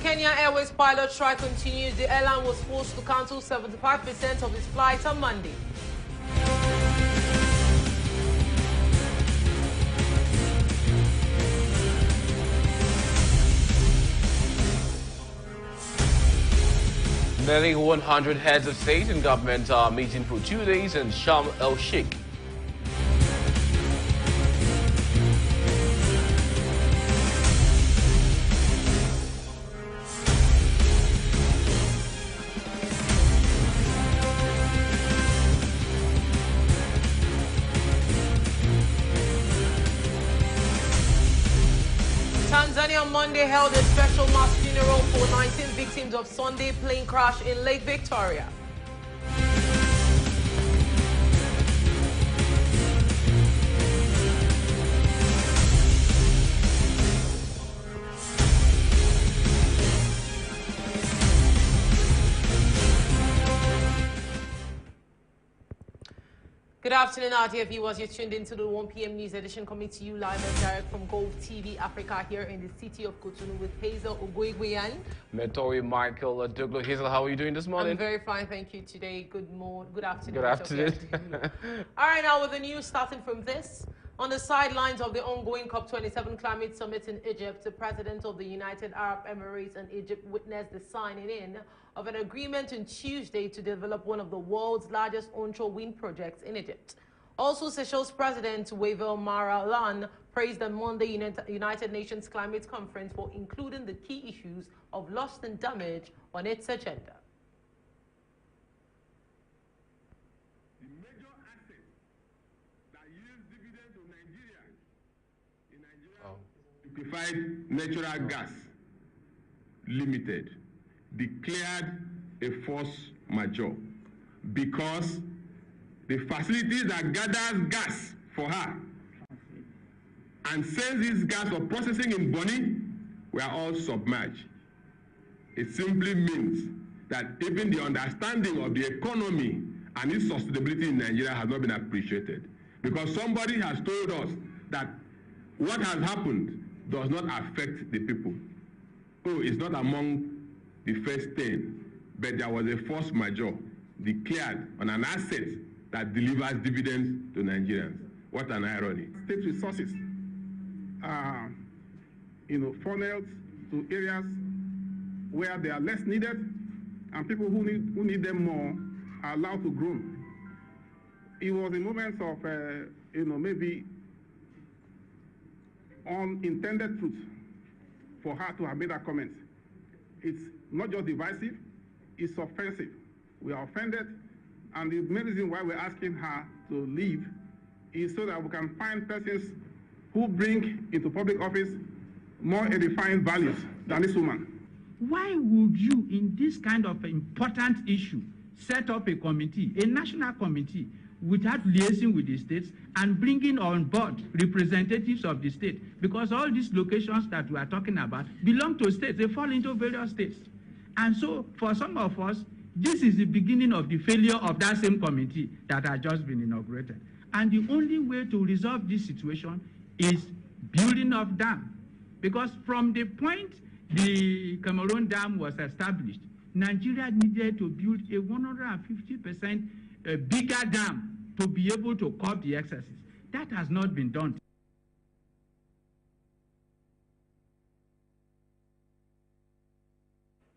Kenya Airways pilot strike continues. The airline was forced to cancel 75% of its flights on Monday. Nearly 100 heads of state and government are meeting for 2 days in Sharm el-Sheikh. Tanzania on Monday held a special mass funeral for 19 victims of Sunday plane crash in Lake Victoria. Good afternoon, our dear viewers. You're tuned into the 1 p.m. news edition coming to you live and direct from Golfe TV Africa here in the city of Cotonou with Hazel, OGOIGBE and Metohuey, ADOGLO. Hazel, how are you doing this morning? I'm very fine, thank you. Today, good afternoon. Good afternoon. All right, now with the news starting from this. On the sidelines of the ongoing COP27 climate summit in Egypt, the president of the United Arab Emirates and Egypt witnessed the signing in of an agreement on Tuesday to develop one of the world's largest onshore wind projects in Egypt. Also, Seychelles President Hazel praised the Monday United Nations Climate Conference for including the key issues of loss and damage on its agenda. Liquefied Natural Gas Limited declared a force majeure because the facilities that gathers gas for her and sends this gas for processing in Bonny were all submerged. It simply means that even the understanding of the economy and its sustainability in Nigeria has not been appreciated, because somebody has told us that what has happened does not affect the people. Oh, it's not among the first 10, but there was a force majeure declared on an asset that delivers dividends to Nigerians. What an irony. State resources are, funneled to areas where they are less needed, and people who need them more are allowed to grow. It was a moment of, maybe unintended truth for her to have made that comment. It's not just divisive, it's offensive. We are offended, and the main reason why we're asking her to leave is so that we can find persons who bring into public office more edifying values than this woman. Why would you, in this kind of important issue, set up a committee, a national committee, without liaising with the states and bringing on board representatives of the state? Because all these locations that we are talking about belong to states. They fall into various states. And so for some of us, this is the beginning of the failure of that same committee that has just been inaugurated. And the only way to resolve this situation is building of dam. Because from the point the Cameroon dam was established, Nigeria needed to build a 150% bigger dam to be able to curb the excesses. That has not been done.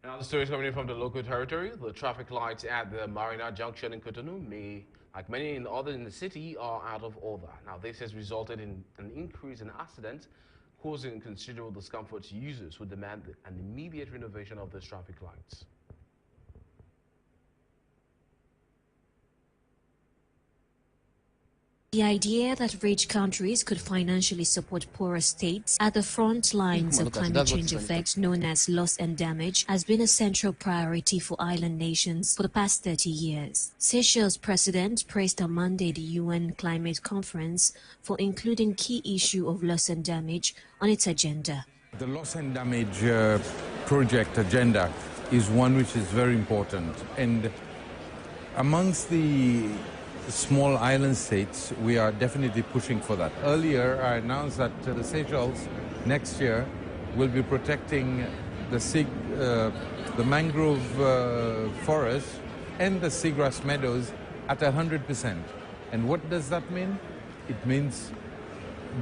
Now the story is coming in from the local territory. The traffic lights at the Marina Junction in Cotonou, like many in others in the city, are out of order. Now this has resulted in an increase in accidents, causing considerable discomfort to users who demand an immediate renovation of these traffic lights. The idea that rich countries could financially support poorer states at the front lines of climate change effects known as loss and damage has been a central priority for island nations for the past 30 years. Seychelles President praised on Monday the UN Climate Conference for including key issue of loss and damage on its agenda. The loss and damage project agenda is one which is very important, and amongst the small island states, we are definitely pushing for that. Earlier, I announced that the Seychelles next year will be protecting the mangrove forests and the seagrass meadows at 100%. And what does that mean? It means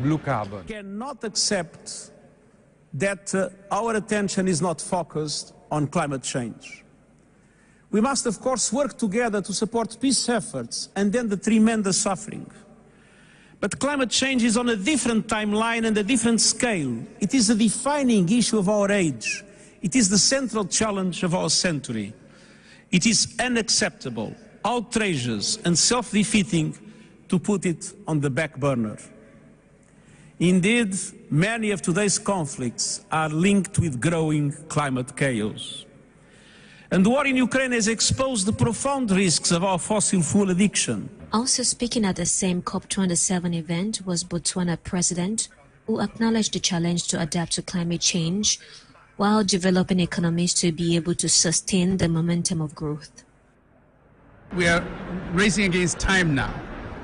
blue carbon. We cannot accept that our attention is not focused on climate change. We must, of course, work together to support peace efforts and end the tremendous suffering. But climate change is on a different timeline and a different scale. It is a defining issue of our age. It is the central challenge of our century. It is unacceptable, outrageous, and self-defeating to put it on the back burner. Indeed, many of today's conflicts are linked with growing climate chaos. And the war in Ukraine has exposed the profound risks of our fossil fuel addiction. Also speaking at the same COP27 event was Botswana President, who acknowledged the challenge to adapt to climate change while developing economies to be able to sustain the momentum of growth. We are racing against time now.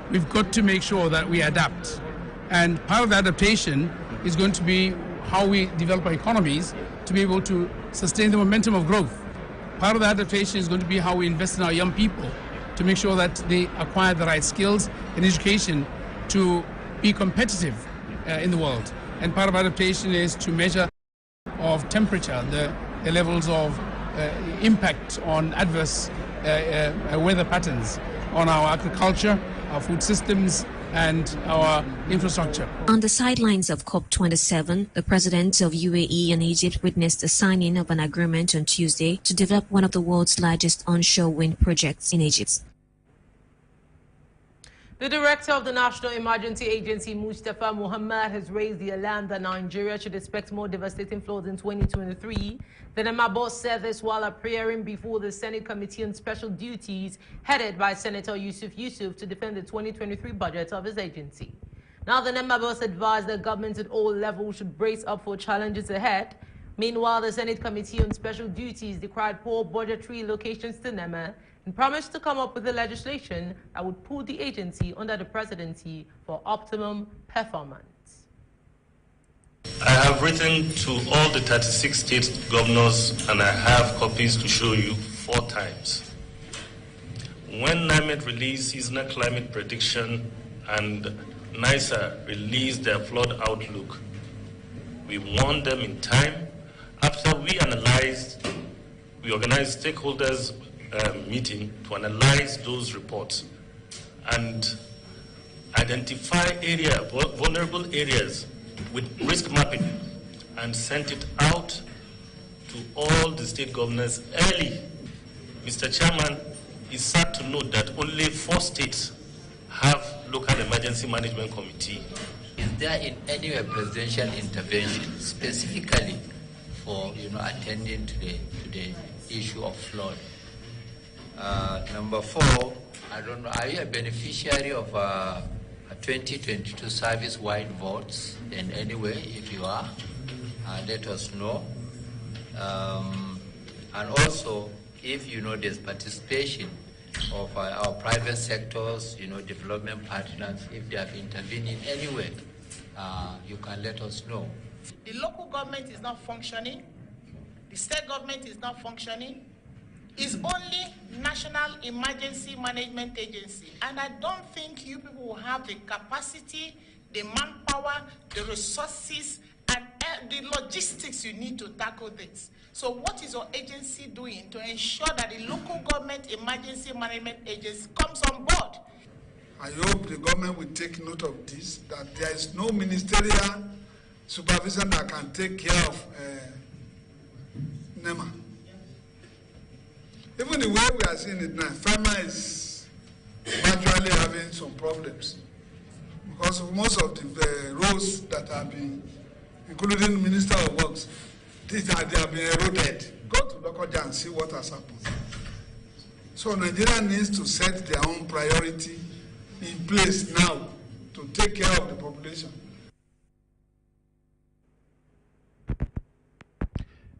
We've got to make sure that we adapt. And part of the adaptation is going to be how we develop our economies to be able to sustain the momentum of growth. Part of the adaptation is going to be how we invest in our young people to make sure that they acquire the right skills and education to be competitive in the world. And part of adaptation is to measure of temperature, the levels of impact on adverse weather patterns on our agriculture, our food systems, and our infrastructure. On the sidelines of COP27, the presidents of UAE and Egypt witnessed the signing of an agreement on Tuesday to develop one of the world's largest onshore wind projects in Egypt. The director of the National Emergency Agency, Mustafa Muhammad, has raised the alarm that Nigeria should expect more devastating floods in 2023. The NEMA boss said this while appearing before the Senate Committee on Special Duties, headed by Senator Yusuf to defend the 2023 budget of his agency. Now, the NEMA boss advised that governments at all levels should brace up for challenges ahead. Meanwhile, the Senate Committee on Special Duties decried poor budgetary allocations to NEMA and promised to come up with a legislation that would put the agency under the presidency for optimum performance. I have written to all the 36 state governors, and I have copies to show you 4 times. When NIMET released seasonal climate prediction and NISA released their flood outlook, we warned them in time. After we analyzed, we organized stakeholders meeting to analyze those reports and identify vulnerable areas with risk mapping, and sent it out to all the state governors early. Mr. Chairman, it's sad to note that only 4 states have local emergency management committee. Is there in any way presidential intervention specifically for attending to the issue of flood? Number 4, I don't know, are you a beneficiary of a 2022 service-wide votes in any way? If you are, let us know. And also, if there's participation of our private sectors, development partners, if they have intervened in any way, you can let us know. The local government is not functioning. The state government is not functioning. It's only National Emergency Management Agency. And I don't think you people will have the capacity, the manpower, the resources, and the logistics you need to tackle this. So what is your agency doing to ensure that the local government emergency management agency comes on board? I hope the government will take note of this, that there is no ministerial supervision that can take care of NEMA. Even the way we are seeing it now, FEMA is gradually having some problems because of most of the roads that have been, including the Minister of Works, they have been eroded. Go to Lokoja and see what has happened. So Nigeria needs to set their own priority in place now to take care of the population.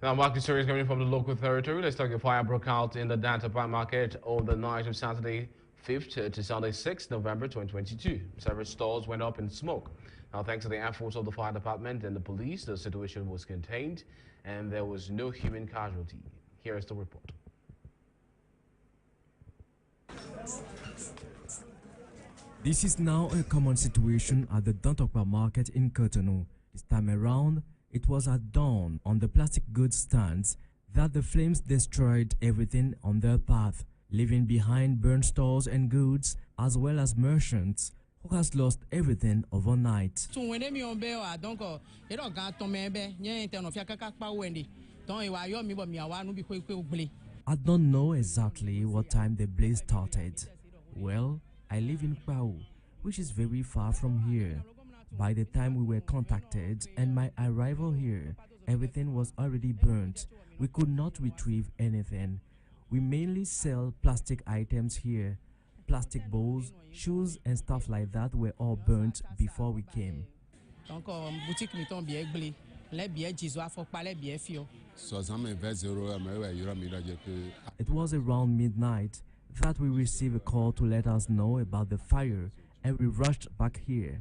Now, market stories coming from the local territory. Let's talk. A fire broke out in the Danta Prime Market on the night of Saturday 5th to Sunday 6th November 2022. Several stores went up in smoke. Now, thanks to the efforts of the fire department and the police, the situation was contained and there was no human casualty. Here is the report. This is now a common situation at the Dantokpa market in Cotonou. This time around, it was at dawn on the plastic goods stands that the flames destroyed everything on their path, leaving behind burned stores and goods, as well as merchants who has lost everything overnight. I don't know exactly what time the blaze started. Well, I live in Pau, which is very far from here. By the time we were contacted and my arrival here, everything was already burnt. We could not retrieve anything. We mainly sell plastic items here. Plastic bowls, shoes and stuff like that were all burnt before we came. It was around midnight that we received a call to let us know about the fire, and we rushed back here.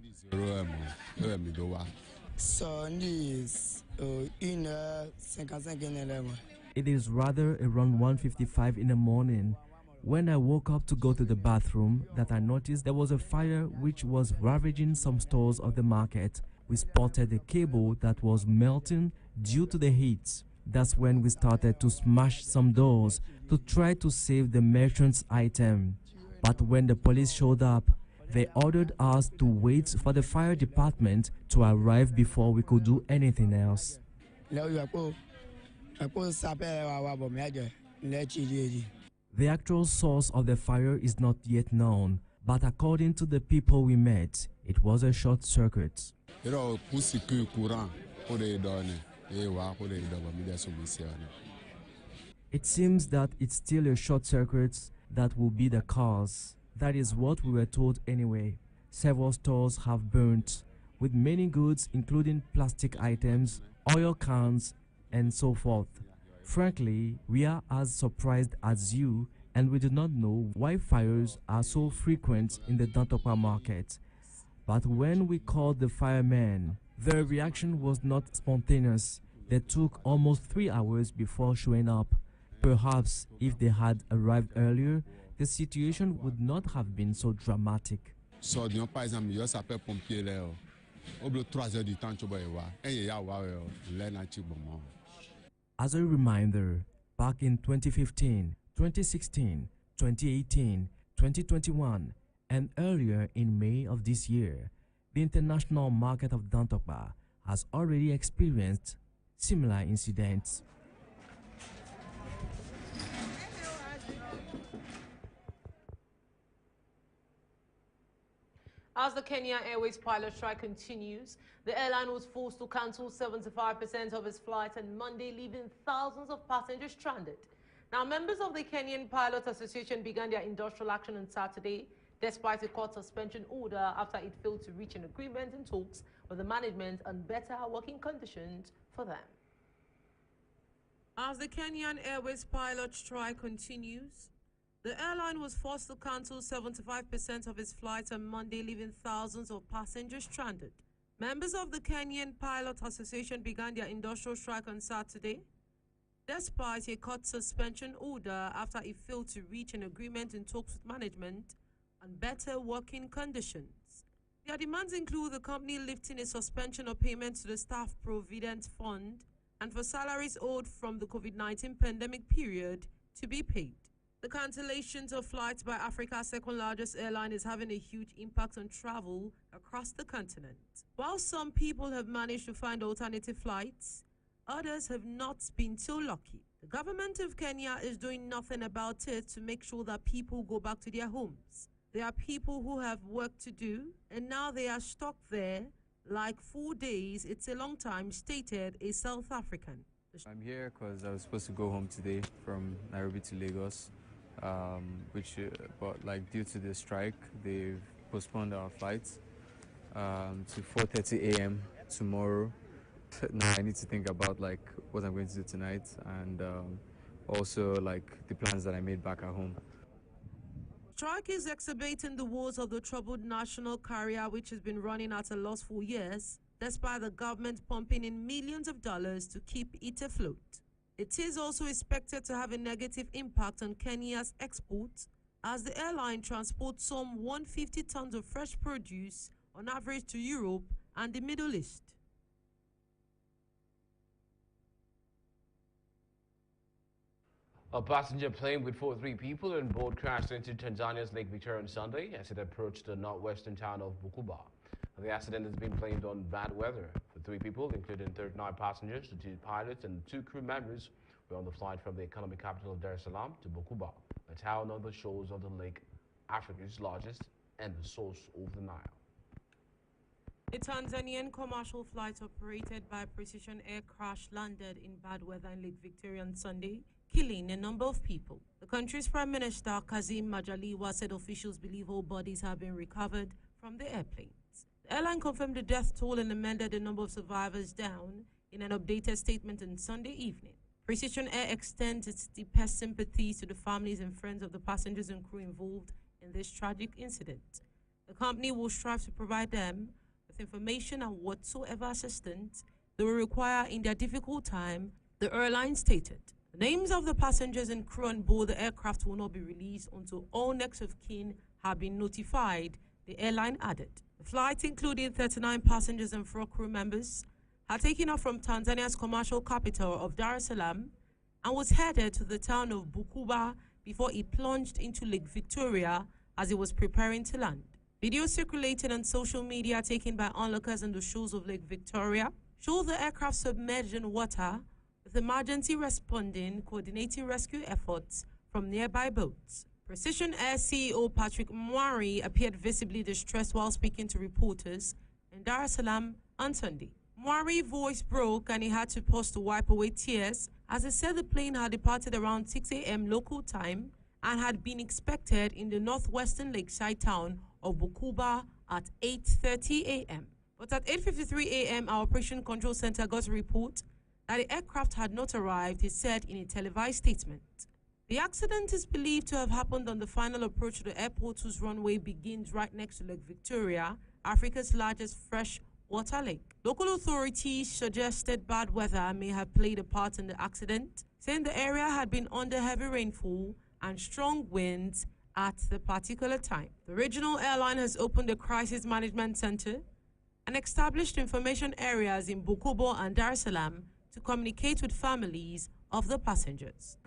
It is rather around 1:55 in the morning when I woke up to go to the bathroom that I noticed there was a fire which was ravaging some stores of the market. We spotted a cable that was melting due to the heat. That's when we started to smash some doors to try to save the merchant's item. But when the police showed up, they ordered us to wait for the fire department to arrive before we could do anything else. The actual source of the fire is not yet known, but according to the people we met, it was a short circuit. It seems that it's still a short circuit that will be the cause. That is what we were told anyway. Several stores have burnt, with many goods including plastic items, oil cans, and so forth. Frankly, we are as surprised as you, and we do not know why fires are so frequent in the Dantokpa market. But when we called the firemen, their reaction was not spontaneous. They took almost 3 hours before showing up. Perhaps if they had arrived earlier, the situation would not have been so dramatic. As a reminder, back in 2015, 2016, 2018, 2021, and earlier in May of this year, the international market of Dantokpa has already experienced similar incidents. As the Kenya Airways pilot strike continues, the airline was forced to cancel 75% of its flights on Monday, leaving thousands of passengers stranded. Now, members of the Kenyan Pilots Association began their industrial action on Saturday, despite a court suspension order after it failed to reach an agreement in talks with the management on better working conditions for them. As the Kenyan Airways pilot strike continues, the airline was forced to cancel 75% of its flights on Monday, leaving thousands of passengers stranded. Members of the Kenyan Pilot Association began their industrial strike on Saturday, despite a court suspension order after it failed to reach an agreement in talks with management on better working conditions. Their demands include the company lifting a suspension of payments to the Staff Provident Fund and for salaries owed from the COVID-19 pandemic period to be paid. The cancellations of flights by Africa's second-largest airline is having a huge impact on travel across the continent. While some people have managed to find alternative flights, others have not been so lucky. The government of Kenya is doing nothing about it to make sure that people go back to their homes. There are people who have work to do, and now they are stuck there like 4 days. It's a long time, stated a South African. I'm here because I was supposed to go home today from Nairobi to Lagos. But due to the strike, they've postponed our flights to 4:30 a.m. tomorrow. Now I need to think about what I'm going to do tonight, and also the plans that I made back at home. Strike is exacerbating the woes of the troubled national carrier, which has been running at a loss for years despite the government pumping in millions of dollars to keep it afloat. It is also expected to have a negative impact on Kenya's exports, as the airline transports some 150 tons of fresh produce on average to Europe and the Middle East. A passenger plane with 43 people on board crashed into Tanzania's Lake Victoria on Sunday as it approached the northwestern town of Bukoba. The accident has been blamed on bad weather. The 3 people, including 39 passengers, the 2 pilots and 2 crew members, were on the flight from the economic capital of Dar es Salaam to Bukoba, a town on the shores of the lake, Africa's largest and the source of the Nile. A Tanzanian commercial flight operated by Precision Air crash landed in bad weather in Lake Victoria on Sunday, killing a number of people. The country's Prime Minister Kassim Majaliwa said officials believe all bodies have been recovered from the airplanes. The airline confirmed the death toll and amended the number of survivors down in an updated statement on Sunday evening. Precision Air extends its deepest sympathies to the families and friends of the passengers and crew involved in this tragic incident. The company will strive to provide them with information and whatsoever assistance they will require in their difficult time, the airline stated. The names of the passengers and crew on board the aircraft will not be released until all next of kin have been notified, the airline added. The flight, including 39 passengers and 4 crew members, had taken off from Tanzania's commercial capital of Dar es Salaam and was headed to the town of Bukoba before it plunged into Lake Victoria as it was preparing to land. Videos circulated on social media taken by onlookers on the shores of Lake Victoria show the aircraft submerged in water, with emergency responding coordinating rescue efforts from nearby boats. Precision Air CEO Patrick Mwari appeared visibly distressed while speaking to reporters in Dar es Salaam on Sunday. Mwari's voice broke and he had to pause to wipe away tears as he said the plane had departed around 6 a.m. local time and had been expected in the northwestern lakeside town of Bukoba at 8:30 a.m. But at 8:53 a.m., our Operation Control Center got a report that the aircraft had not arrived, he said in a televised statement. The accident is believed to have happened on the final approach to the airport, whose runway begins right next to Lake Victoria, Africa's largest freshwater lake. Local authorities suggested bad weather may have played a part in the accident, saying the area had been under heavy rainfall and strong winds at the particular time. The regional airline has opened a crisis management center and established information areas in Bukoba and Dar es Salaam to communicate with families of the passengers.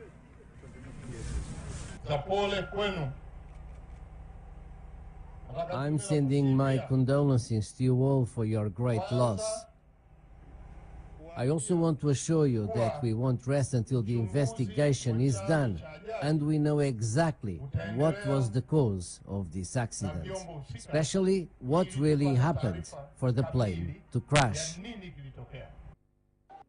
I'm sending my condolences to you all for your great loss. I also want to assure you that we won't rest until the investigation is done and we know exactly what was the cause of this accident, especially what really happened for the plane to crash.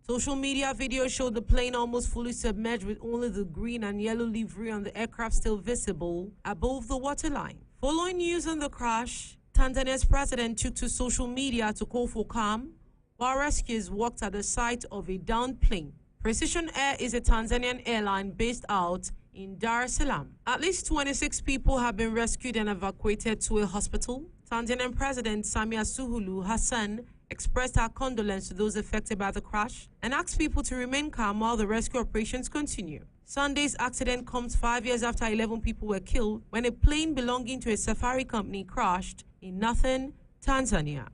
Social media videos showed the plane almost fully submerged with only the green and yellow livery on the aircraft still visible above the waterline. Following news on the crash, Tanzania's president took to social media to call for calm while rescuers worked at the site of a downed plane. Precision Air is a Tanzanian airline based out in Dar es Salaam. At least 26 people have been rescued and evacuated to a hospital. Tanzanian President Samia Suluhu Hassan expressed her condolence to those affected by the crash and asked people to remain calm while the rescue operations continue. Sunday's accident comes 5 years after 11 people were killed when a plane belonging to a safari company crashed in northern Tanzania.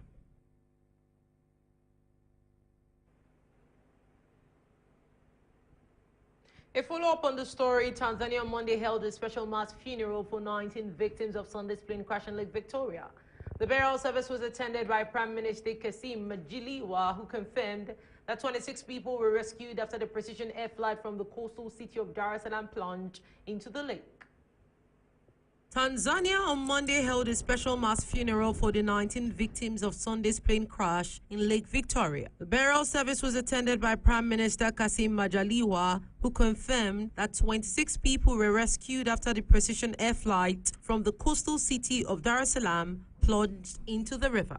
A follow-up on the story, Tanzania on Monday held a special mass funeral for 19 victims of Sunday's plane crash in Lake Victoria. The burial service was attended by Prime Minister Kassim Majaliwa, who confirmed that 26 people were rescued after the Precision Air flight from the coastal city of Dar es Salaam plunged into the lake. Tanzania on Monday held a special mass funeral for the 19 victims of Sunday's plane crash in Lake Victoria. The burial service was attended by Prime Minister Kassim Majaliwa, who confirmed that 26 people were rescued after the Precision Air flight from the coastal city of Dar es Salaam plunged into the river.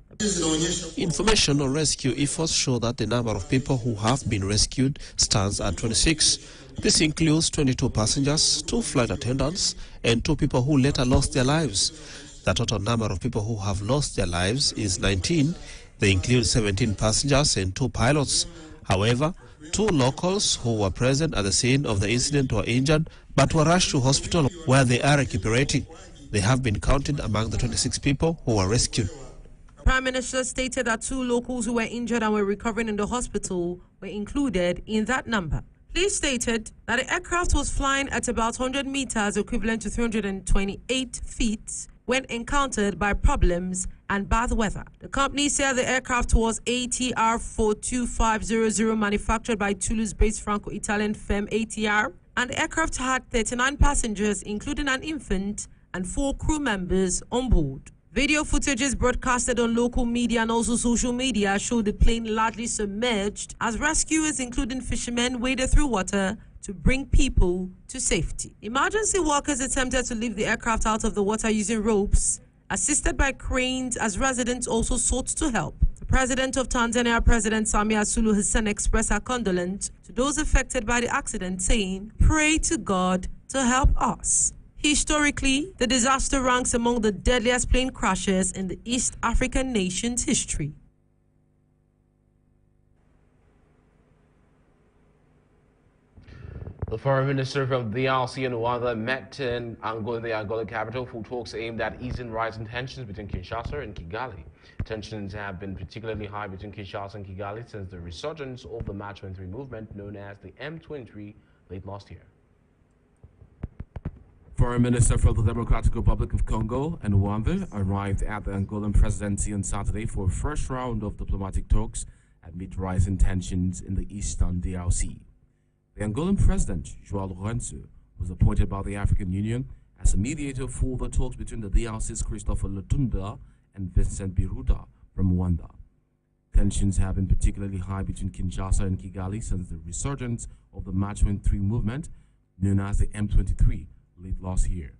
Information on rescue efforts show that the number of people who have been rescued stands at 26. This includes 22 passengers, 2 flight attendants, and 2 people who later lost their lives. The total number of people who have lost their lives is 19, They include 17 passengers and 2 pilots. However, 2 locals who were present at the scene of the incident were injured but were rushed to hospital where they are recuperating. They have been counted among the 26 people who were rescued. Prime Minister stated that 2 locals who were injured and were recovering in the hospital were included in that number. Police stated that the aircraft was flying at about 100 meters, equivalent to 328 feet, when encountered by problems and bad weather. The company said the aircraft was ATR 42500, manufactured by Toulouse-based Franco-Italian firm ATR, and the aircraft had 39 passengers, including an infant, and 4 crew members on board. Video footages broadcasted on local media and also social media showed the plane largely submerged as rescuers, including fishermen, waded through water to bring people to safety. Emergency workers attempted to lift the aircraft out of the water using ropes, assisted by cranes, as residents also sought to help. The president of Tanzania, President Samia Suluhu Hassan, expressed her condolence to those affected by the accident, saying, "Pray to God to help us." Historically, the disaster ranks among the deadliest plane crashes in the East African nation's history. The foreign minister from the DRC and Rwanda met in Angola, the Angola capital, for talks aimed at easing rising tensions between Kinshasa and Kigali. Tensions have been particularly high between Kinshasa and Kigali since the resurgence of the March 23 movement known as the M23 late last year. Foreign Minister from the Democratic Republic of Congo and Rwanda arrived at the Angolan presidency on Saturday for a first round of diplomatic talks amid rising tensions in the eastern DRC. The Angolan president, João Lourenço, was appointed by the African Union as a mediator for the talks between the DRC's Christopher Lutunda and Vincent Biruta from Rwanda. Tensions have been particularly high between Kinshasa and Kigali since the resurgence of the March 23 movement known as the M23 late last year.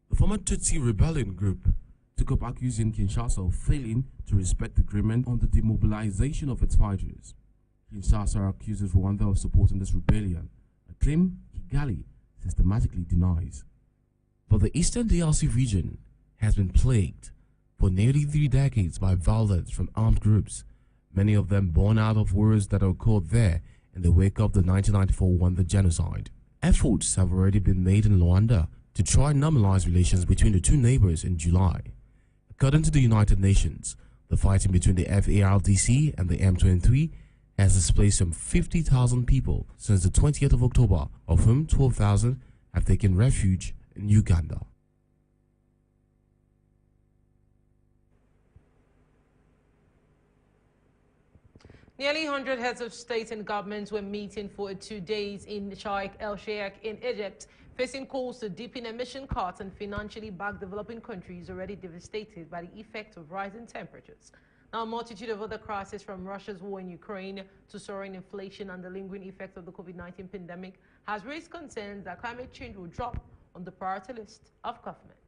The former Tutsi rebellion group took up accusing Kinshasa of failing to respect the agreement on the demobilization of its fighters. Kinshasa accuses Rwanda of supporting this rebellion, a claim Kigali systematically denies. But the eastern DRC region has been plagued for nearly 3 decades by violence from armed groups, many of them born out of wars that occurred there in the wake of the 1994 Rwanda genocide. Efforts have already been made in Rwanda to try and normalize relations between the 2 neighbors in July. According to the United Nations, the fighting between the FARDC and the M23 has displaced some 50,000 people since the 20th of October, of whom 12,000 have taken refuge in Uganda. Nearly 100 heads of state and governments were meeting for 2 days in Sharm el-Sheikh in Egypt, facing calls to deepen emission cuts and financially back developing countries already devastated by the effect of rising temperatures. Now, a multitude of other crises, from Russia's war in Ukraine to soaring inflation and the lingering effects of the COVID-19 pandemic, has raised concerns that climate change will drop on the priority list of governments.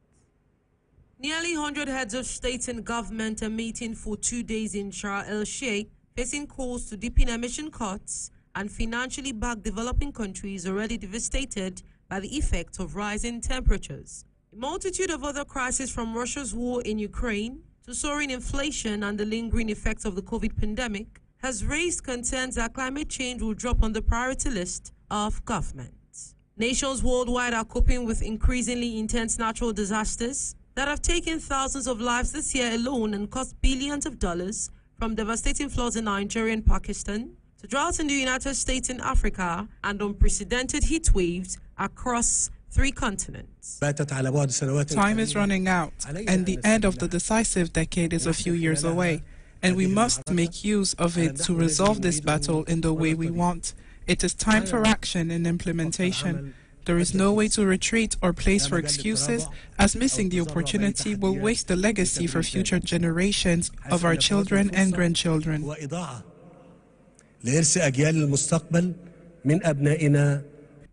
Nearly 100 heads of state and government are meeting for 2 days in Sharm el-Sheikh, facing calls to deepen emission cuts and financially back developing countries already devastated by the effect of rising temperatures. A multitude of other crises, from Russia's war in Ukraine to soaring inflation and the lingering effects of the COVID pandemic, has raised concerns that climate change will drop on the priority list of governments. Nations worldwide are coping with increasingly intense natural disasters that have taken thousands of lives this year alone and cost billions of dollars, from devastating floods in Nigeria and Pakistan to droughts in the United States and Africa and unprecedented heat waves across 3 continents. Time is running out, and the end of the decisive decade is a few years away, and we must make use of it to resolve this battle in the way we want. It is time for action and implementation. There is no way to retreat or place for excuses, as missing the opportunity will waste the legacy for future generations of our children and grandchildren.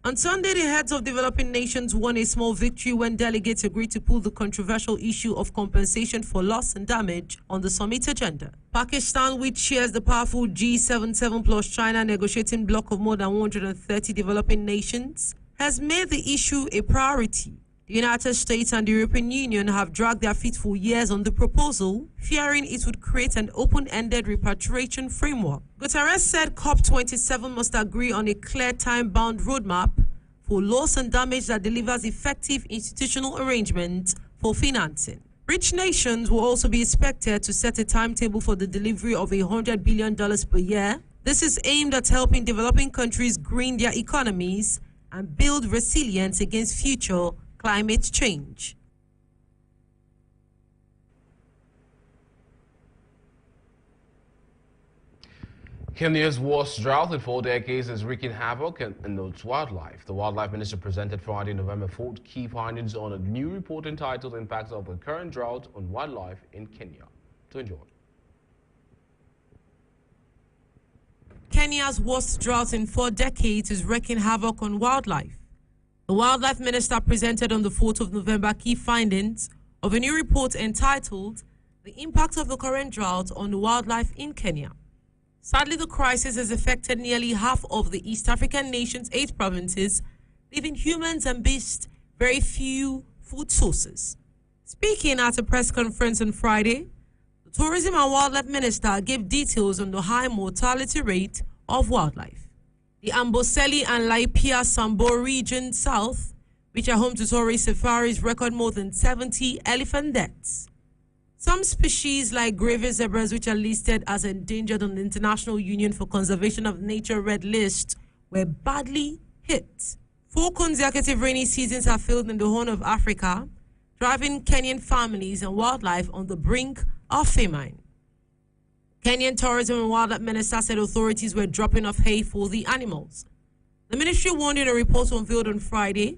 On Sunday, the heads of developing nations won a small victory when delegates agreed to put the controversial issue of compensation for loss and damage on the summit agenda. Pakistan, which shares the powerful G77 plus China negotiating bloc of more than 130 developing nations, has made the issue a priority. The United States and the European Union have dragged their feet for years on the proposal, fearing it would create an open-ended repatriation framework. Guterres said COP27 must agree on a clear time-bound roadmap for loss and damage that delivers effective institutional arrangements for financing. Rich nations will also be expected to set a timetable for the delivery of $100 billion per year. This is aimed at helping developing countries green their economies and build resilience against future climate change. Kenya's worst drought in 4 decades is wreaking havoc in its wildlife. The Wildlife Minister presented Friday, November 4th, key findings on a new report entitled Impacts of the Current Drought on Wildlife in Kenya. To enjoy. Kenya's worst drought in 4 decades is wreaking havoc on wildlife. The Wildlife Minister presented on the 4th of November key findings of a new report entitled The Impact of the Current Drought on Wildlife in Kenya. Sadly, the crisis has affected nearly half of the East African nation's 8 provinces, leaving humans and beasts very few food sources. Speaking at a press conference on Friday, the Tourism and Wildlife Minister gave details on the high mortality rate of wildlife. The Amboseli and Laikipia Sambo region south, which are home to tourist safaris, record more than 70 elephant deaths. Some species like gravy zebras, which are listed as endangered on the International Union for Conservation of Nature Red List, were badly hit. 4 consecutive rainy seasons have failed in the Horn of Africa, driving Kenyan families and wildlife on the brink of famine. Kenyan Tourism and Wildlife Minister said authorities were dropping off hay for the animals. The ministry warned in a report unveiled on Friday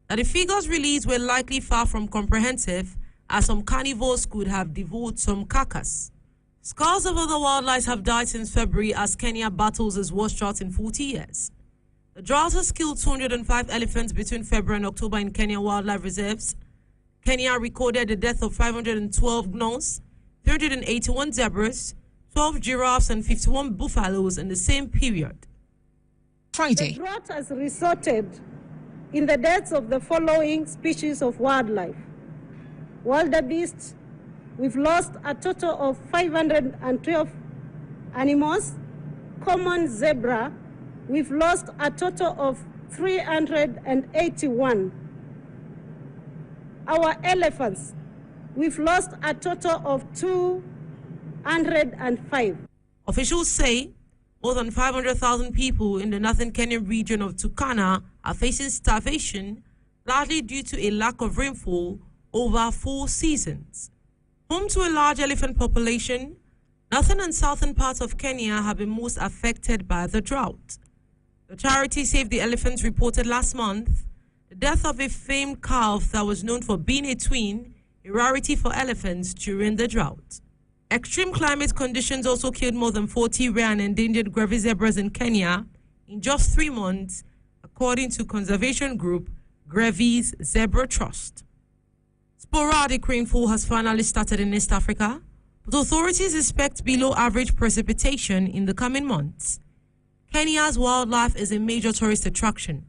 that the figures released were likely far from comprehensive, as some carnivores could have devoured some carcass. Scores of other wildlife have died since February as Kenya battles its worst drought in 40 years. The drought has killed 205 elephants between February and October in Kenyan wildlife reserves. Kenya recorded the death of 512 gnus, 381 zebras, 12 giraffes and 51 buffaloes in the same period. Friday. The drought has resulted in the deaths of the following species of wildlife. Wildebeest, we've lost a total of 512 animals. Common zebra, we've lost a total of 381. Our elephants, we've lost a total of 205. Officials say more than 500,000 people in the northern Kenyan region of Turkana are facing starvation, largely due to a lack of rainfall over 4 seasons. Home to a large elephant population, northern and southern parts of Kenya have been most affected by the drought. The charity Save the Elephants reported last month the death of a famed calf that was known for being a twin, a rarity for elephants during the drought. Extreme climate conditions also killed more than 40 rare and endangered gravy zebras in Kenya in just 3 months, according to conservation group Gravy's Zebra Trust. Sporadic rainfall has finally started in East Africa, but authorities expect below average precipitation in the coming months. Kenya's wildlife is a major tourist attraction.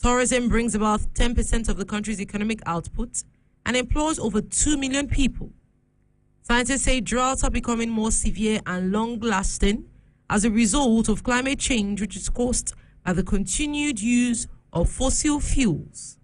Tourism brings about 10% of the country's economic output and employs over 2 million people. Scientists say droughts are becoming more severe and long-lasting as a result of climate change, which is caused by the continued use of fossil fuels.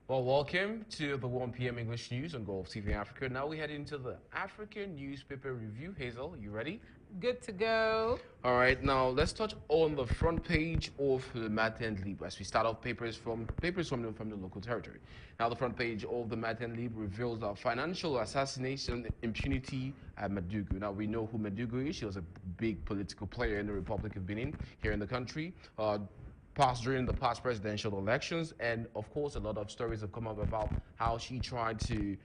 Well, welcome to the 1 p.m. English News on Golfe TV Africa. Now we head into the African newspaper review. Hazel, you ready? Good to go. All right, now let's touch on the front page of the Matin Libre as we start off papers from the local territory. Now, the front page of the Matin Libre reveals the financial assassination impunity at Metohuey. Now, we know who Metohuey is. She was a big political player in the Republic of Benin here in the country. Passed during the past presidential elections, and of course a lot of stories have come up about how she tried to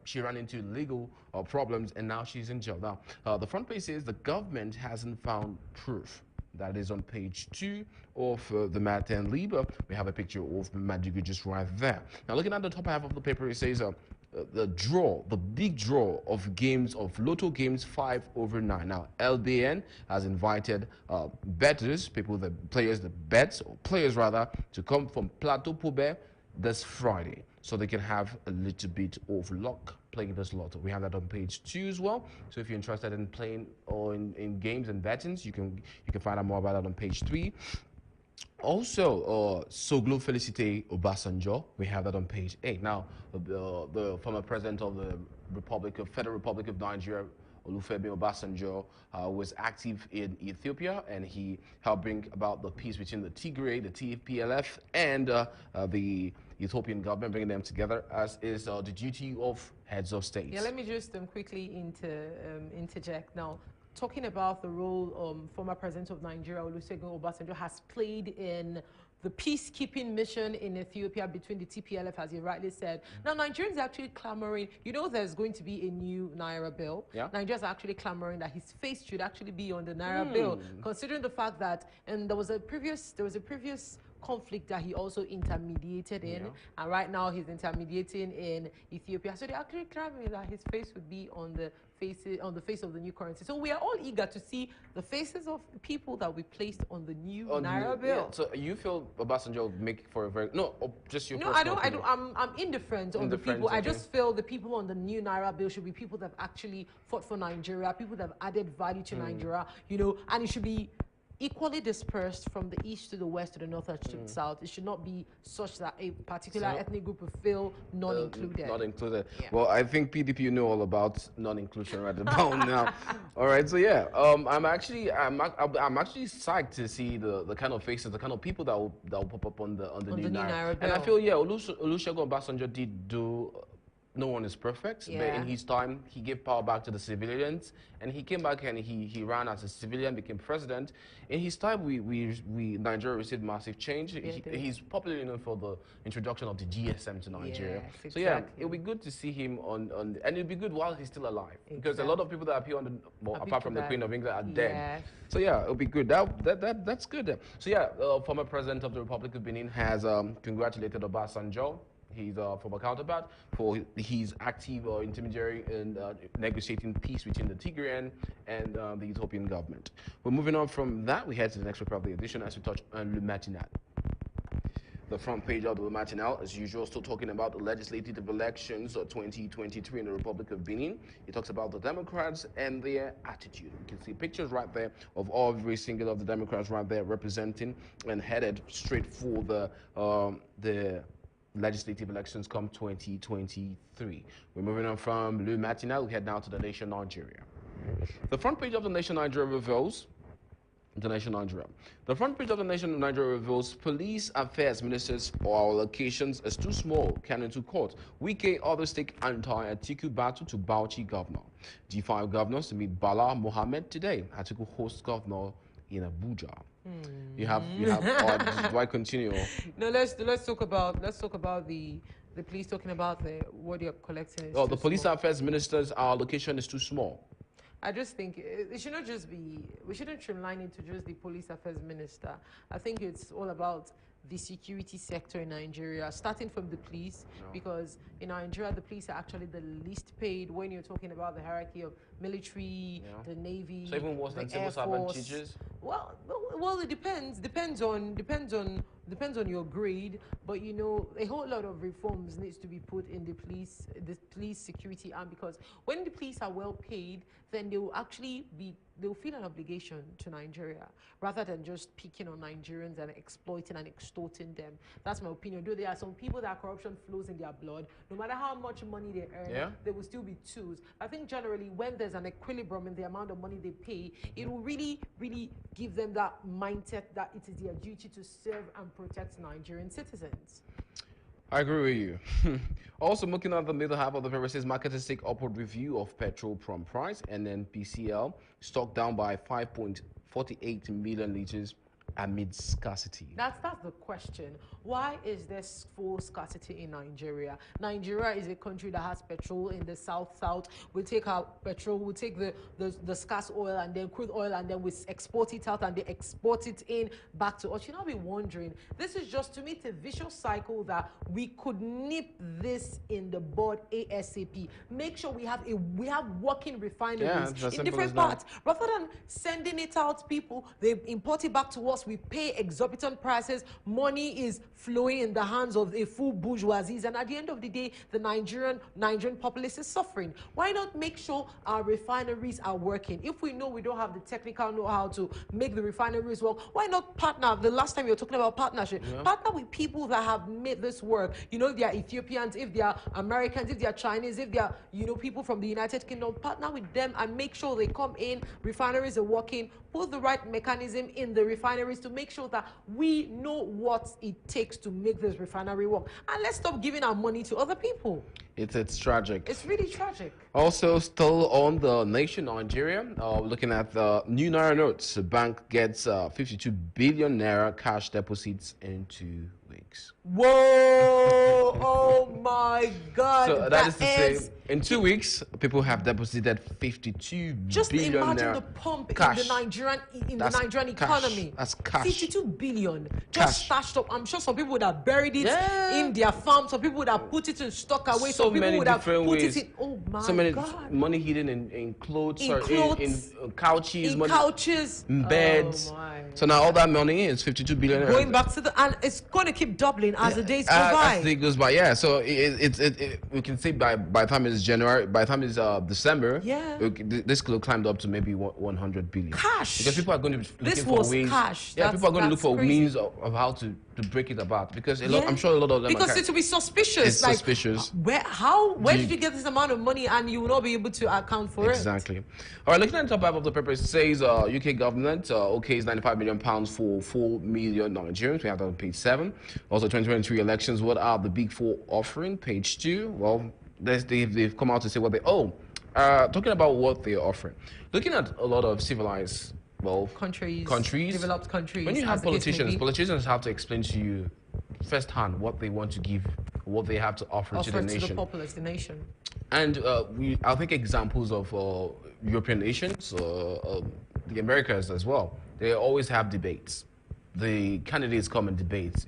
she ran into legal problems, and now she's in jail. Now the front page says the government hasn't found proof. That is on page 2 of the Matin Libre. We have a picture of Metohuey just right there. Now, looking at the top half of the paper, it says the big draw of games of Lotto games 5 over 9. Now, LBN has invited bettors, players to come from Plateau Poubert this Friday, so they can have a little bit of luck playing this Lotto. We have that on page 2 as well. So if you're interested in playing or in games and bettings, you can find out more about that on page 3. Also, Soglo Felicite Obasanjo, we have that on page 8. Now, the former president of the Federal Republic of Nigeria, Olusegun Obasanjo, was active in Ethiopia, and he helped bring about the peace between the Tigray, the TPLF, and the Ethiopian government, bringing them together, as is the duty of heads of states. Yeah, let me just quickly interject now. Talking about the role former president of Nigeria, Olusegun Obasanjo, has played in the peacekeeping mission in Ethiopia between the TPLF, as you rightly said. Now, Nigerians are actually clamoring. You know, there's going to be a new Naira bill. Yeah. Nigerians are actually clamoring that his face should actually be on the Naira bill, considering the fact that, and there was a previous conflict that he also intermediated in, and right now he's intermediating in Ethiopia. So they're actually clamoring that his face would be on the face of the new currency. So we are all eager to see the faces of the people that we placed on the new Naira bill. Yeah. So you feel Obasanjo will make for a very just your I'm indifferent on the people. Okay. I just feel the people on the new Naira bill should be people that have actually fought for Nigeria, people that have added value to Nigeria, you know, and it should be equally dispersed from the east to the west to the north and to the south. It should not be such that a particular ethnic group will feel non-included. Not included. Yeah. Well, I think PDP know all about non-inclusion right about now. All right, so yeah, I'm actually psyched to see the kind of faces, the kind of people that will pop up on the new Naira. And I feel Olusegun Obasanjo did do. No one is perfect, but in his time, he gave power back to the civilians, and he came back and he ran as a civilian, became president. In his time, Nigeria received massive change. He's popularly known for the introduction of the GSM to Nigeria. Yes, exactly. So yeah, it'll be good to see him and it'll be good while he's still alive, because a lot of people that appear on apart from the Queen of England, are dead. So yeah, it'll be good. That's good. So yeah, former president of the Republic of Benin has congratulated Obasanjo, his former counterpart, for his active intermediary in negotiating peace between the Tigrayan and the Ethiopian government. We're moving on from that. We head to the next paper of the edition as we touch on Le Matinal. The front page of the Le Matinal, as usual, still talking about the legislative elections of 2023 in the Republic of Benin. It talks about the Democrats and their attitude. You can see pictures right there of every single of the Democrats right there representing and headed straight for the legislative elections come 2023. We're moving on from Le Matinal. We head now to the Nation Nigeria. The front page of the Nation Nigeria reveals The front page of the Nation Nigeria reveals police affairs ministers or allocations as too small, can into court. Wike others take anti-Atiku battle to Bauchi governor. G5 governors to meet Bala Mohammed today. Atiku hosts governor in Abuja. You have do I continue? No, let's talk about the police talking about what you're collecting. The police affairs minister's allocation is too small. I just think it should not just be, we shouldn't streamline it to just the police affairs minister. I think it's all about the security sector in Nigeria, starting from the police, because in Nigeria, the police are actually the least paid when you're talking about the hierarchy of military, the Navy, so even worse than civil servant teachers? Well, it depends on depends on your grade, but you know, a whole lot of reforms needs to be put in the police security arm, because when the police are well paid, then they will actually they'll feel an obligation to Nigeria rather than just picking on Nigerians and exploiting and extorting them. That's my opinion. Though there are some people that corruption flows in their blood, no matter how much money they earn, they will still be tools. I think generally when there's an equilibrium in the amount of money they pay, it will really, really give them that mindset that it is their duty to serve and protect Nigerian citizens. I agree with you. Also, looking at the middle half of the paper, says marketers take upward review of petrol pump price, and then PCL stock down by 5.48 million liters amid scarcity. That's the question. Why is there full scarcity in Nigeria? Nigeria is a country that has petrol in the south. We take our petrol, we take the scarce oil and then crude oil, and then we export it out and they export it in back to us. You know, be wondering, this is just, to me, it's a vicious cycle that we could nip this in the bud ASAP. Make sure we have working refineries in different parts. Rather than sending it out, people, they import it back to us. We pay exorbitant prices. Money is flowing in the hands of a full bourgeoisie, and at the end of the day, the Nigerian populace is suffering. Why not make sure our refineries are working? If we know we don't have the technical know-how to make the refineries work, why not partner? The last time you were talking about partnership, partner with people that have made this work. You know, if they are Ethiopians, if they are Americans, if they are Chinese, if they are, you know, people from the United Kingdom, partner with them and make sure they come in, refineries are working, put the right mechanism in the refineries to make sure that we know what it takes to make this refinery work. And let's stop giving our money to other people. It's tragic. It's really tragic. Also, still on the nation, Nigeria, looking at the new Naira notes, the bank gets 52 billion Naira cash deposits in 2 weeks. Whoa! Oh my God! So that is to say, in 2 weeks, people have deposited 52 just billion imagine Naira the pump cash. in the Nigerian economy. That's cash. 52 billion just stashed up. I'm sure some people would have buried it in their farm. Some people would have put it in stock away. So some people many would have different put ways. it in. Oh my God! So many money hidden in clothes, in couches, couches, in beds. Oh my. So now all that money is 52 billion. Going back to and it's going to keep doubling as the days go by. As the day goes by, yeah. So we can say by the time it's January, by the time it's December, this could have climbed up to maybe 100 billion. Cash. Because people are going to be looking this for was ways. Cash. Yeah, people are going to look for crazy. means of how to break it apart. Because I'm sure a lot of them because it will be suspicious. It's like, suspicious. Where did you get this amount of money and you will not be able to account for it? Exactly. All right, looking at the top half of the paper, it says UK government okays £95 million for 4 million Nigerians. We have that on page 7. Also, 2023 elections. What are the big four offering? Page 2. Well, they've come out to say what they owe. Talking about what they're offering. Looking at a lot of civilized, countries, developed countries. When you have politicians have to explain to you firsthand what they want to give, what they have to offer to the nation. To the populace, the nation. And I'll take examples of European nations, the Americas as well. They always have debates. The candidates come and debate,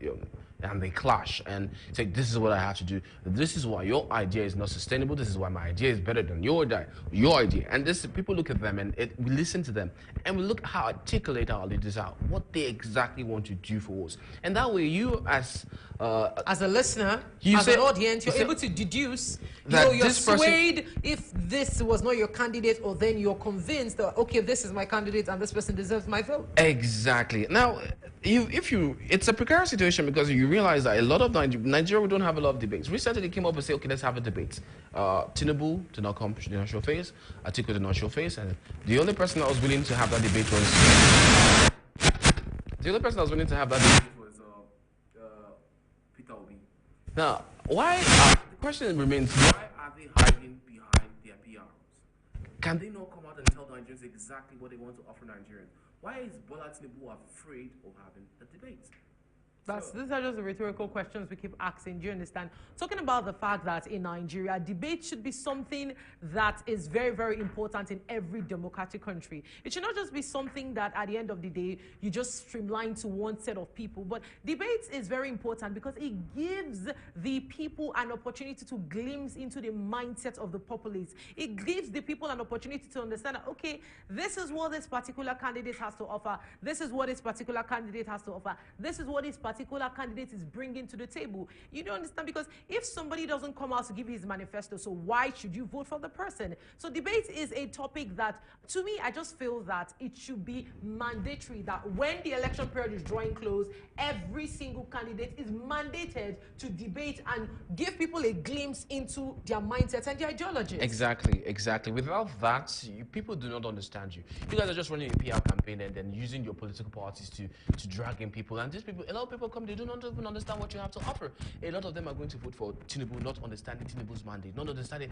and they clash and say, this is what I have to do. This is why your idea is not sustainable. This is why my idea is better than your idea. And people look at them and we listen to them and we look at how articulate our leaders are, what they exactly want to do for us. And that way you as a listener, as an audience, you're able to deduce, you're swayed if this was not your candidate, or then you're convinced that, okay, this is my candidate and this person deserves my vote. Exactly. Now, it's a precarious situation because you realize that a lot of Nigeria, we don't have a lot of debates. Recently, they came up and said, okay, let's have a debate. Tinubu did not come, did not show face. Atiku did not show face. And the only person that was willing to have that debate was Peter Obi. Now, the question remains, why are they hiding behind their PRs? Can they not come out and tell Nigerians exactly what they want to offer Nigerians? Why is Bola Tinubu afraid of having a debate? These are just the rhetorical questions we keep asking. Do you understand? Talking about the fact that in Nigeria, debate should be something that is very, very important in every democratic country. It should not just be something that at the end of the day, you just streamline to one set of people. But debate is very important because it gives the people an opportunity to glimpse into the mindset of the populace. It gives the people an opportunity to understand that, okay, this is what this particular candidate has to offer. This is what this particular candidate has to offer. This is what this particular particular candidate is bringing to the table. You don't understand, because if somebody doesn't come out to give his manifesto, so why should you vote for the person? So debate is a topic that, to me, I just feel that it should be mandatory that when the election period is drawing close, every single candidate is mandated to debate and give people a glimpse into their mindsets and their ideologies. Exactly. Without that, people do not understand you. You guys are just running a PR campaign and then using your political parties to drag in people. And these people, a lot of people come, they do not even understand what you have to offer. A lot of them are going to vote for Tinubu, not understanding Tinubu's mandate, not understanding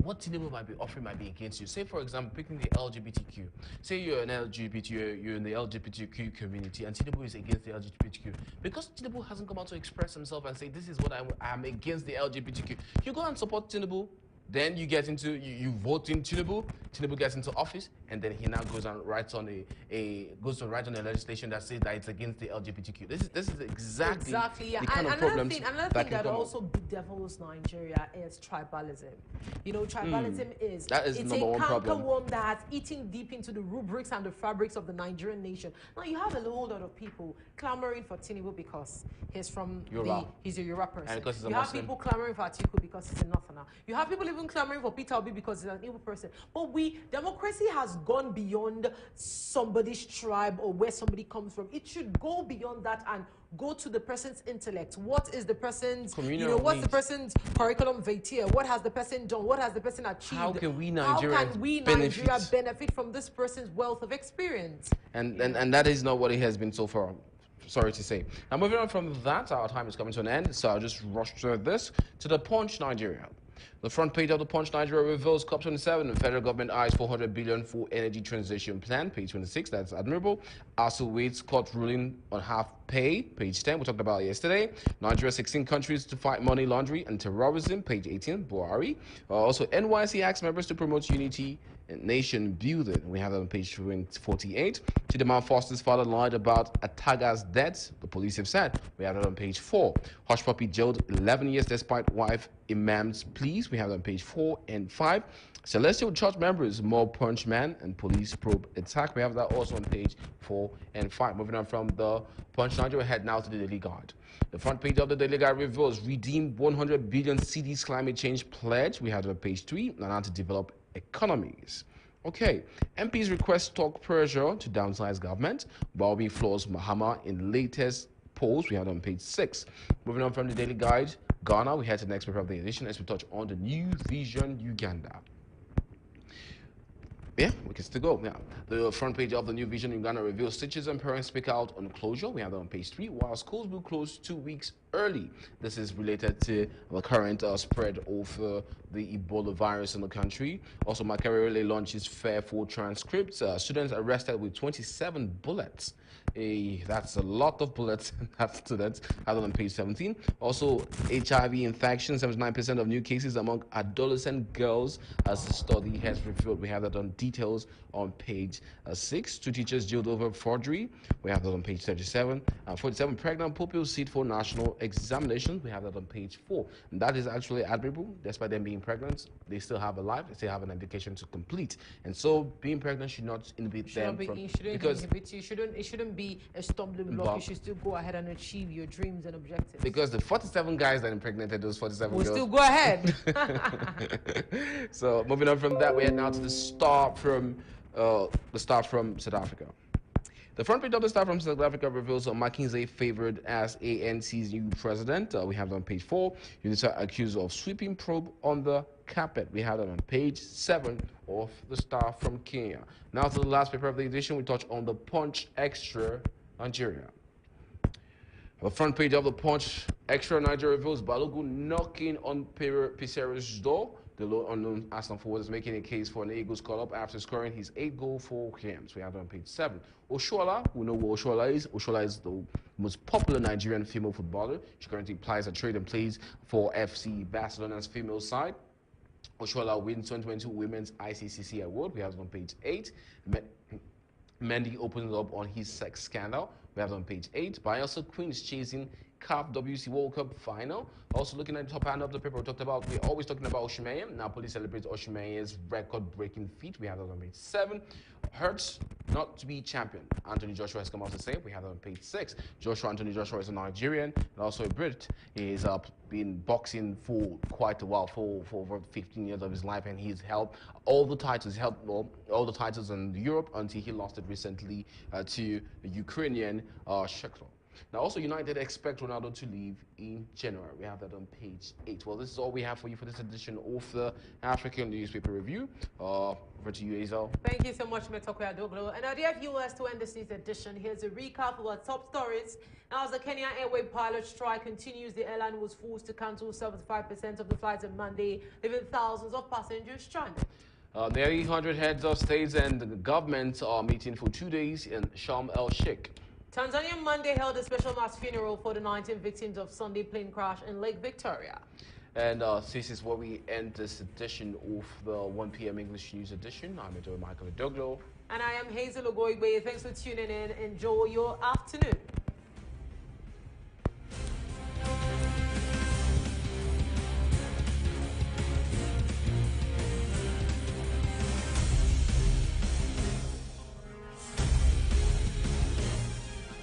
what Tinubu might be offering might be against you. Say, for example, picking the LGBTQ. Say you're an LGBT, you're in the LGBTQ community, and Tinubu is against the LGBTQ. Because Tinubu hasn't come out to express himself and say, this is what I'm against the LGBTQ. You go and support Tinubu, then you get into, you vote in Tinubu gets into office, and then he now goes and writes on a legislation that says that it's against the LGBTQ. This is exactly the kind of problems another thing that also bedevils Nigeria is tribalism. You know, tribalism is a cankerworm that has eaten deep into the rubrics and the fabrics of the Nigerian nation. Now you have a whole lot of people clamoring for Tinubu because he's from he's a Yoruba person. You have people clamoring for Atiku because he's a Northerner. You have people even clamoring for Peter Obi because he's an Igbo person. But democracy has gone beyond somebody's tribe or where somebody comes from. It should go beyond that and go to the person's intellect. What is the person's, what's the person's curriculum vitae? What has the person done? What has the person achieved? How can we Nigeria benefit from this person's wealth of experience? And that is not what it has been so far. Sorry to say. Now, moving on from that, our time is coming to an end, so I'll just rush through this to the Punch Nigeria. The front page of the Punch Nigeria reveals COP27, the federal government eyes 400 billion for energy transition plan. Page 26, that's admirable. Also waits court ruling on half pay. Page 10, we talked about it yesterday. Nigeria 16 countries to fight money laundering and terrorism. Page 18, Buhari. Also, NYC asks members to promote unity and nation building. We have that on page 48. Chidema Foster's father lied about Ataga's death, the police have said. We have that on page 4. Hush Puppy jailed 11 years despite wife Imam's pleas. We have that on page 4 and 5. Celestial Church members, mob punch man and police probe attack. We have that also on page 4 and 5. Moving on from the Punch Nigeria, head now to the Daily Guide. The front page of the Daily Guide reveals redeem 100 billion cedis climate change pledge. We have that on page 3. Now to develop economies. Okay, MPs request stock pressure to downsize government. Bobby floors Mahama in latest polls. We have on page 6. Moving on from the Daily Guide, Ghana, we head to the next paper of the edition as we touch on the New Vision Uganda. Yeah, we can still go. Yeah, the front page of the New Vision Uganda reveals teachers and parents speak out on closure. We have that on page 3. While schools will close 2 weeks early. This is related to the current spread of the Ebola virus in the country. Also, Makerere launches fair for transcripts. Students arrested with 27 bullets. That's a lot of bullets. That's students. Other on page 17. Also, HIV infection, 79% of new cases among adolescent girls, as the study has revealed. We have that on details on page 6. 2 teachers jailed over forgery. We have that on page 37. 47 pregnant pupils sit for national examinations. We have that on page 4. And that is actually admirable. Despite them being pregnant, they still have a life. They still have an education to complete. And so, being pregnant should not inhibit them from, it shouldn't be a stumbling block. You should still go ahead and achieve your dreams and objectives. Because the 47 guys that impregnated those 47 girls still go ahead. So moving on from that, we head now to the Star from South Africa. The front page of the Star from South Africa reveals McKinsey favored as ANC's new president. We have it on page 4. UNITA accused of sweeping probe on the carpet. We have it on page 7 of the Star from Kenya. Now to the last paper of the edition, we touch on the Punch Extra Nigeria. The front page of the Punch Extra Nigeria reveals Balogun knocking on Pisero's door. The low unknown Arsenal forward is making a case for an Eagles call-up after scoring his 8-goal for games. We have it on page 7. Oshoala, we know what Oshoala is. Oshoala is the most popular Nigerian female footballer. She currently applies a trade and plays for FC Barcelona's female side. Oshoala wins 2022 Women's ICCC Award. We have it on page 8. Mendy opens up on his sex scandal. We have it on page 8. Bielsa Queen is chasing CAF WC World Cup final. Also looking at the top hand of the paper, we're always talking about Oshimeye. Now police celebrates Oshimeye's record-breaking feat. We have that on page 7. Hurts not to be champion. Anthony Joshua has come out to say. We have that on page 6. Anthony Joshua is a Nigerian and also a Brit. He's been boxing for quite a while, for over 15 years of his life, and he's held all the titles. He held all the titles in Europe until he lost it recently to the Ukrainian Shakhtar. Now, also, United expect Ronaldo to leave in January. We have that on page 8. Well, this is all we have for you for this edition of the African Newspaper Review. Over to you, Hazel. Thank you so much, Metohuey ADOGLO. And our dear viewers, to end this news edition, here's a recap of our top stories. Now, as the Kenya Airways pilot strike continues, the airline was forced to cancel 75% of the flights on Monday, leaving thousands of passengers stranded. Nearly 100 heads of states and the governments are meeting for 2 days in Sharm el-Sheikh. Tanzania Monday held a special mass funeral for the 19 victims of Sunday plane crash in Lake Victoria. And this is where we end this edition of the 1 p.m. English News edition. I'm Metohuey ADOGLO. And I am Hazel OGOIGBE. Thanks for tuning in. Enjoy your afternoon.